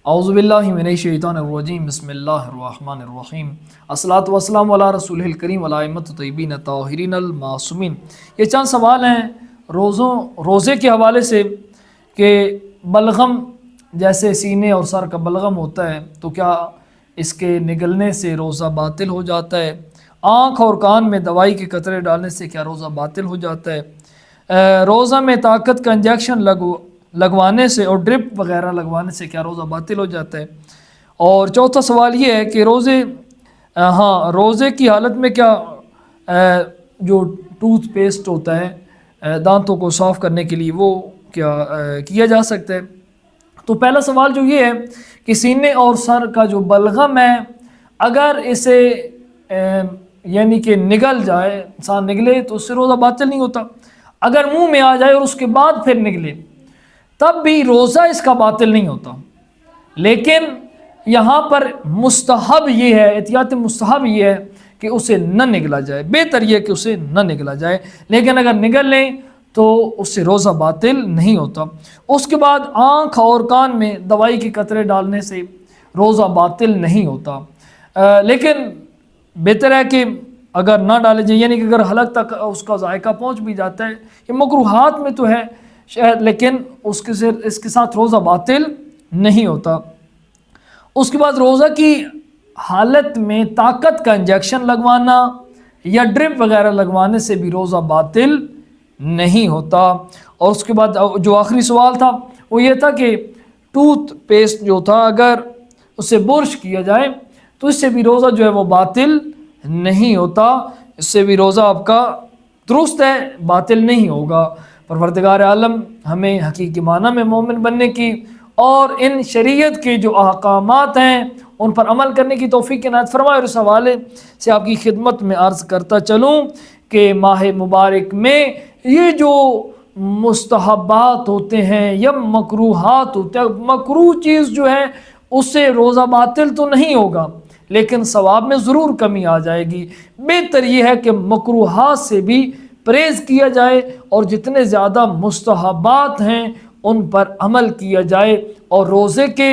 اعوذ باللہ من الشیطان الرجیم بسم اللہ الرحمن الرحیم الصلاۃ والسلام علی رسول الکریم وعلی ائمۃ الطیبین الطاہرین المعصومین۔ یہ چند سوال ہیں روزے کے حوالے سے کہ بلغم جیسے سینے اور سر کا بلغم ہوتا ہے تو کیا اس کے نگلنے سے روزہ باطل ہو جاتا ہے؟ آنکھ اور کان میں دوائی کے قطرے ڈالنے سے کیا روزہ باطل ہو جاتا ہے؟ روزہ میں طاقت کا انجیکشن لگوانے سے اور ڈرپ وغیرہ لگوانے سے کیا روزہ باطل ہو جاتا ہے؟ اور چوتھا سوال یہ ہے کہ روزے کی حالت میں کیا جو ٹوتھ پیسٹ ہوتا ہے دانتوں کو صاف کرنے کے لیے وہ کیا کیا جا سکتا ہے؟ تو پہلا سوال جو یہ ہے کہ سینے اور سر کا جو بلغم ہے اگر اسے یعنی کہ نگل جائے، انسان نگلے تو اس سے روزہ باطل نہیں ہوتا۔ اگر منہ میں آ جائے اور اس کے بعد پھر نگلے تب بھی روزہ اس کا باطل نہیں ہوتا، لیکن یہاں پر مستحب یہ ہے، احتیاط مستحب یہ ہے کہ اسے نہ نگلا جائے، بہتر یہ کہ اسے نہ نگلا جائے، لیکن اگر نگل لیں تو اس سے روزہ باطل نہیں ہوتا۔ اس کے بعد آنکھ اور کان میں دوائی کے قطرے ڈالنے سے روزہ باطل نہیں ہوتا، لیکن بہتر ہے کہ اگر نہ ڈالے جائے، یعنی کہ اگر حلق تک اس کا ذائقہ پہنچ بھی جاتا ہے، یہ مکروہات میں تو ہے شاید، لیکن اس کے ساتھ روزہ باطل نہیں ہوتا۔ اس کے بعد روزہ کی حالت میں طاقت کا انجیکشن لگوانا یا ڈرپ وغیرہ لگوانے سے بھی روزہ باطل نہیں ہوتا۔ اور اس کے بعد جو آخری سوال تھا وہ یہ تھا کہ ٹوتھ پیسٹ جو تھا اگر اسے برش کیا جائے تو اس سے بھی روزہ جو ہے وہ باطل نہیں ہوتا، اس سے بھی روزہ آپ کا درست ہے، باطل نہیں ہوگا۔ پروردگار عالم ہمیں حقیقی معنی میں مومن بننے کی اور ان شریعت کے جو احکامات ہیں ان پر عمل کرنے کی توفیق عنایت فرمائے۔ اور اس حوالے سے آپ کی خدمت میں عرض کرتا چلوں کہ ماہ مبارک میں یہ جو مستحبات ہوتے ہیں یا مکروہات ہوتے ہیں، مکروہ چیز جو ہے اس سے روزہ باطل تو نہیں ہوگا لیکن ثواب میں ضرور کمی آ جائے گی۔ بہتر یہ ہے کہ مکروہات سے بھی پرہیز کیا جائے اور جتنے زیادہ مستحبات ہیں ان پر عمل کیا جائے اور روزے کے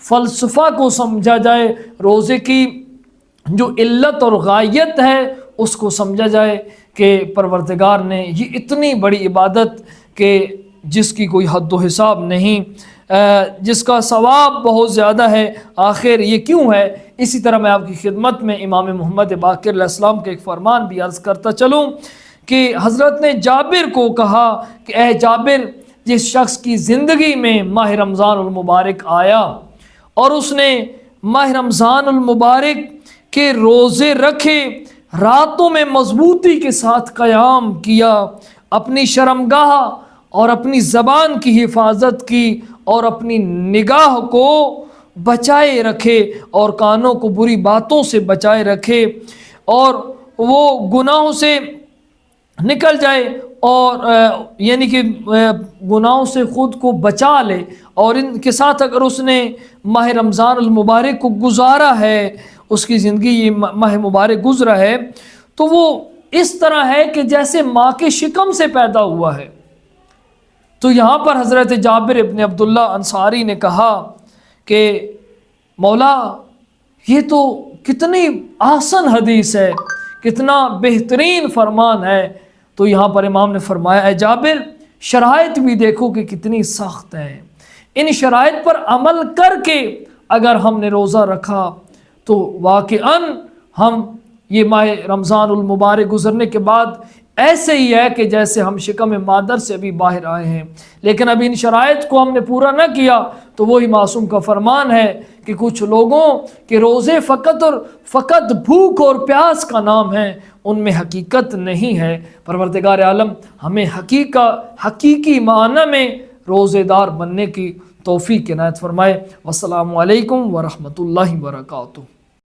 فلسفہ کو سمجھا جائے، روزے کی جو علت اور غایت ہے اس کو سمجھا جائے کہ پروردگار نے یہ اتنی بڑی عبادت کہ جس کی کوئی حد و حساب نہیں، جس کا ثواب بہت زیادہ ہے، آخر یہ کیوں ہے؟ اسی طرح میں آپ کی خدمت میں امام محمد باقر علیہ السلام کے ایک فرمان بھی عرض کرتا چلوں کہ حضرت نے جابر کو کہا کہ اے جابر، جس شخص کی زندگی میں ماہ رمضان المبارک آیا اور اس نے ماہ رمضان المبارک کے روزے رکھے، راتوں میں مضبوطی کے ساتھ قیام کیا، اپنی شرمگاہ اور اپنی زبان کی حفاظت کی اور اپنی نگاہ کو بچائے رکھے اور کانوں کو بری باتوں سے بچائے رکھے اور وہ گناہوں سے نکل جائے اور یعنی کہ گناہوں سے خود کو بچا لے، اور ان کے ساتھ اگر اس نے ماہ رمضان المبارک کو گزارا ہے، اس کی زندگی یہ ماہ مبارک گزرا ہے تو وہ اس طرح ہے کہ جیسے ماں کے شکم سے پیدا ہوا ہے۔ تو یہاں پر حضرت جابر ابن عبداللہ انصاری نے کہا کہ مولا یہ تو کتنی آسان حدیث ہے، کتنا بہترین فرمان ہے۔ تو یہاں پر امام نے فرمایا اے جابر، شرائط بھی دیکھو کہ کتنی سخت ہیں، ان شرائط پر عمل کر کے اگر ہم نے روزہ رکھا تو واقعاً ہم یہ ماہ رمضان المبارک گزرنے کے بعد ایسے ہی ہے کہ جیسے ہم شکم مادر سے ابھی باہر آئے ہیں، لیکن ابھی ان شرائط کو ہم نے پورا نہ کیا تو وہی معصوم کا فرمان ہے کہ کچھ لوگوں کے روزے فقط بھوک اور پیاس کا نام ہے، ان میں حقیقت نہیں ہے۔ پروردگار عالم ہمیں حقیقی معنی میں روزے دار بننے کی توفیق عنایت فرمائے۔ والسلام علیکم ورحمۃ اللہ وبرکاتہ۔